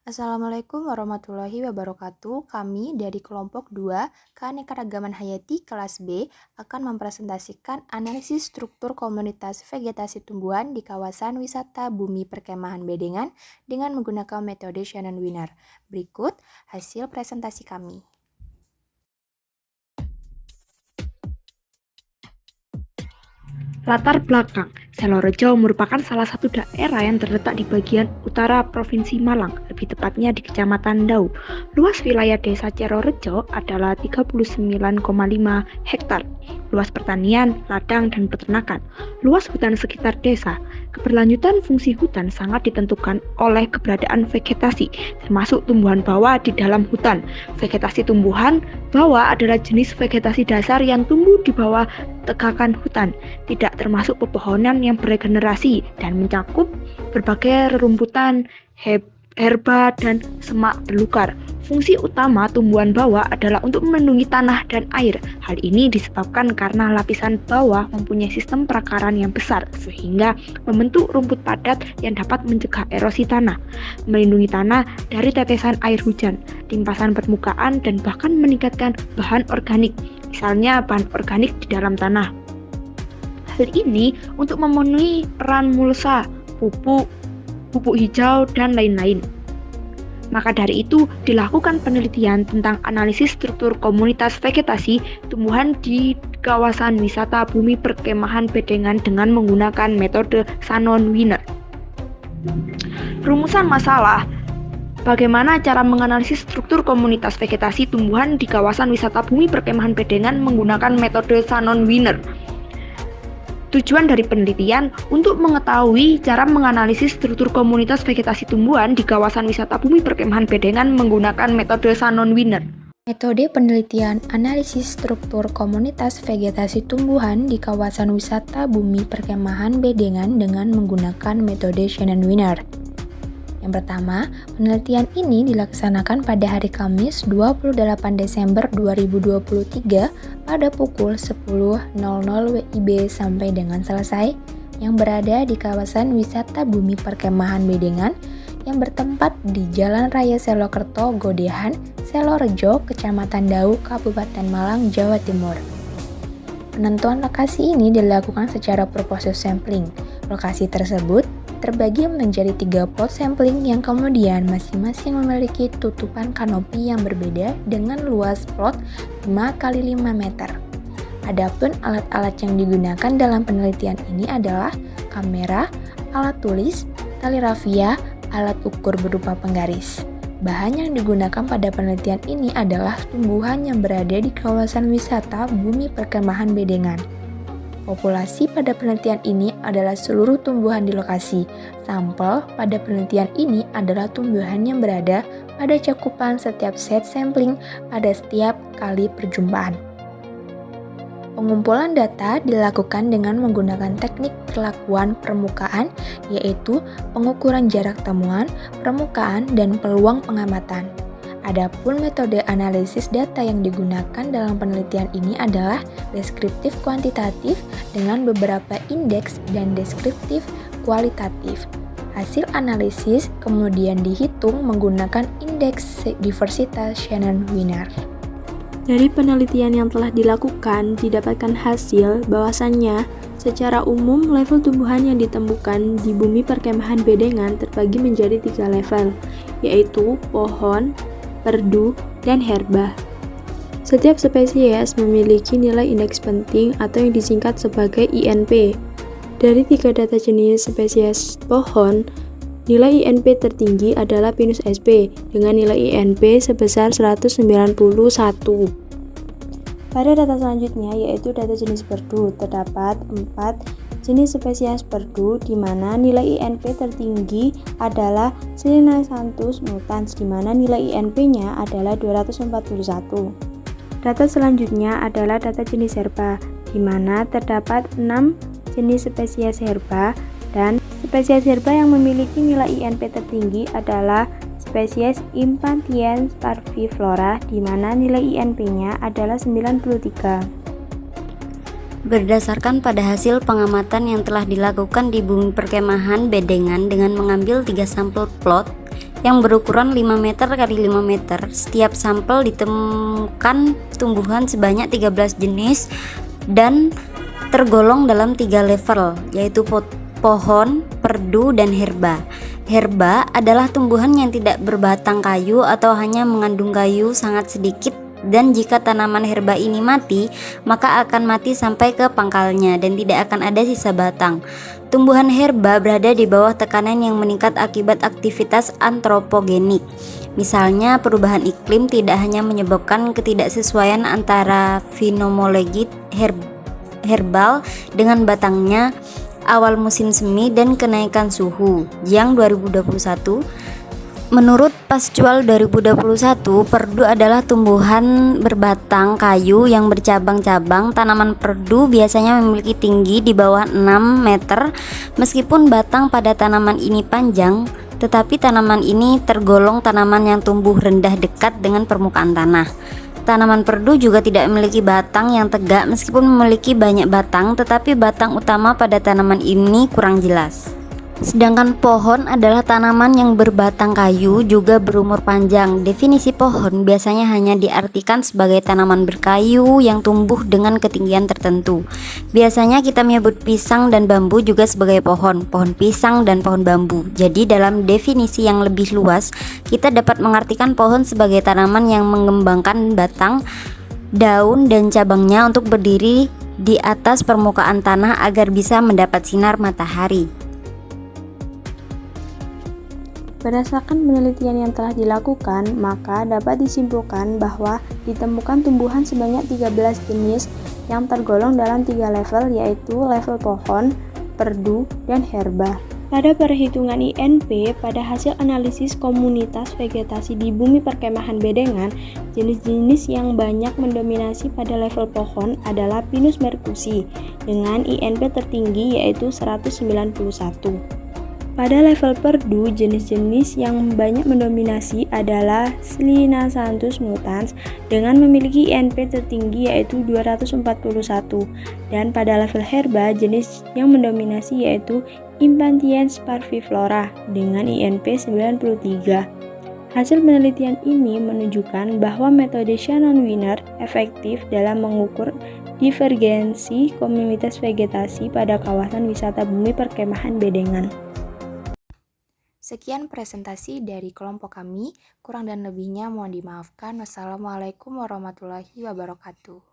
Assalamualaikum warahmatullahi wabarakatuh. Kami dari kelompok 2 Keanekaragaman Hayati kelas B akan mempresentasikan analisis struktur komunitas vegetasi tumbuhan di kawasan wisata Bumi Perkemahan Bedengan dengan menggunakan metode Shannon-Winner. Berikut hasil presentasi kami. Latar belakang, Selorejo merupakan salah satu daerah yang terletak di bagian utara Provinsi Malang, lebih tepatnya di Kecamatan Dau. Luas wilayah desa Cerorejo adalah 39,5 hektar. Luas pertanian, ladang, dan peternakan. Luas hutan sekitar desa. Keberlanjutan fungsi hutan sangat ditentukan oleh keberadaan vegetasi, termasuk tumbuhan bawah di dalam hutan. Vegetasi tumbuhan bawah adalah jenis vegetasi dasar yang tumbuh di bawah tegakan hutan, tidak termasuk pepohonan yang beregenerasi dan mencakup berbagai rerumputan, herba, dan semak belukar. Fungsi utama tumbuhan bawah adalah untuk melindungi tanah dan air. Hal ini disebabkan karena lapisan bawah mempunyai sistem perakaran yang besar, sehingga membentuk rumput padat yang dapat mencegah erosi tanah, melindungi tanah dari tetesan air hujan, limpasan permukaan, dan bahkan meningkatkan bahan organik, misalnya bahan organik di dalam tanah. Hal ini untuk memenuhi peran mulsa, pupuk hijau, dan lain-lain. Maka dari itu, dilakukan penelitian tentang analisis struktur komunitas vegetasi tumbuhan di kawasan wisata Bumi Perkemahan Bedengan dengan menggunakan metode Shannon-Winner. Rumusan masalah: bagaimana cara menganalisis struktur komunitas vegetasi tumbuhan di kawasan wisata Bumi Perkemahan Bedengan menggunakan metode Shannon-Winner? Tujuan dari penelitian untuk mengetahui cara menganalisis struktur komunitas vegetasi tumbuhan di kawasan wisata Bumi Perkemahan Bedengan menggunakan metode Shannon-Winner. Metode penelitian analisis struktur komunitas vegetasi tumbuhan di kawasan wisata Bumi Perkemahan Bedengan dengan menggunakan metode Shannon-Winner. Yang pertama, penelitian ini dilaksanakan pada hari Kamis 28 Desember 2023 pada pukul 10.00 WIB sampai dengan selesai, yang berada di kawasan wisata Bumi Perkemahan Bedengan yang bertempat di Jalan Raya Selokerto Godehan, Selorejo, Kecamatan Dau, Kabupaten Malang, Jawa Timur. Penentuan lokasi ini dilakukan secara proposal sampling. Lokasi tersebut terbagi menjadi 3 plot sampling yang kemudian masing-masing memiliki tutupan kanopi yang berbeda dengan luas plot 5 x 5 meter. Adapun alat-alat yang digunakan dalam penelitian ini adalah kamera, alat tulis, tali rafia, alat ukur berupa penggaris. Bahan yang digunakan pada penelitian ini adalah tumbuhan yang berada di kawasan wisata Bumi Perkemahan Bedengan. Populasi pada penelitian ini adalah seluruh tumbuhan di lokasi. Sampel pada penelitian ini adalah tumbuhan yang berada pada cakupan setiap set sampling pada setiap kali perjumpaan. Pengumpulan data dilakukan dengan menggunakan teknik perlakuan permukaan, yaitu pengukuran jarak temuan, permukaan, dan peluang pengamatan. Adapun metode analisis data yang digunakan dalam penelitian ini adalah deskriptif kuantitatif dengan beberapa indeks dan deskriptif kualitatif. Hasil analisis kemudian dihitung menggunakan indeks diversitas Shannon-Winner. Dari penelitian yang telah dilakukan, didapatkan hasil bahwasannya secara umum level tumbuhan yang ditemukan di Bumi Perkemahan Bedengan terbagi menjadi 3 level, yaitu pohon, perdu, dan herba. Setiap spesies memiliki nilai indeks penting atau yang disingkat sebagai INP. Dari 3 data jenis spesies pohon, nilai INP tertinggi adalah Pinus sp dengan nilai INP sebesar 191. Pada data selanjutnya yaitu data jenis perdu, terdapat 4 jenis spesies perdu di mana nilai INP tertinggi adalah Selinacyanthus mutans di mana nilai INP-nya adalah 241. Data selanjutnya adalah data jenis herba di mana terdapat 6 jenis spesies herba dan spesies herba yang memiliki nilai INP tertinggi adalah spesies Impatiens parviflora di mana nilai INP-nya adalah 93. Berdasarkan pada hasil pengamatan yang telah dilakukan di Bumi Perkemahan Bedengan dengan mengambil 3 sampel plot yang berukuran 5 meter kali 5 meter. Setiap sampel ditemukan tumbuhan sebanyak 13 jenis dan tergolong dalam 3 level, yaitu pohon, perdu, dan herba. Herba adalah tumbuhan yang tidak berbatang kayu atau hanya mengandung kayu sangat sedikit, dan jika tanaman herba ini mati, maka akan mati sampai ke pangkalnya dan tidak akan ada sisa batang. Tumbuhan herba berada di bawah tekanan yang meningkat akibat aktivitas antropogenik. Misalnya, perubahan iklim tidak hanya menyebabkan ketidaksesuaian antara fenomologi herbal dengan batangnya awal musim semi dan kenaikan suhu. Jiang 2021. Menurut Pascual 2021, perdu adalah tumbuhan berbatang kayu yang bercabang-cabang. Tanaman perdu biasanya memiliki tinggi di bawah 6 meter. Meskipun batang pada tanaman ini panjang, tetapi tanaman ini tergolong tanaman yang tumbuh rendah dekat dengan permukaan tanah. Tanaman perdu juga tidak memiliki batang yang tegak. Meskipun memiliki banyak batang, tetapi batang utama pada tanaman ini kurang jelas. Sedangkan pohon adalah tanaman yang berbatang kayu juga berumur panjang. Definisi pohon biasanya hanya diartikan sebagai tanaman berkayu yang tumbuh dengan ketinggian tertentu. Biasanya kita menyebut pisang dan bambu juga sebagai pohon pisang dan pohon bambu. Jadi dalam definisi yang lebih luas, kita dapat mengartikan pohon sebagai tanaman yang mengembangkan batang, daun, dan cabangnya untuk berdiri di atas permukaan tanah agar bisa mendapat sinar matahari. Berdasarkan penelitian yang telah dilakukan, maka dapat disimpulkan bahwa ditemukan tumbuhan sebanyak 13 jenis yang tergolong dalam 3 level, yaitu level pohon, perdu, dan herba. Pada perhitungan INP, pada hasil analisis komunitas vegetasi di bumi perkemahan Bedengan, jenis-jenis yang banyak mendominasi pada level pohon adalah Pinus merkusi dengan INP tertinggi yaitu 191. Pada level perdu, jenis-jenis yang banyak mendominasi adalah Slinasanthus mutans dengan memiliki INP tertinggi yaitu 241. Dan pada level herba, jenis yang mendominasi yaitu Impatiens parviflora dengan INP 93. Hasil penelitian ini menunjukkan bahwa metode Shannon-Wiener efektif dalam mengukur divergensi komunitas vegetasi pada kawasan wisata bumi perkemahan Bedengan. Sekian presentasi dari kelompok kami, kurang dan lebihnya mohon dimaafkan. Wassalamualaikum warahmatullahi wabarakatuh.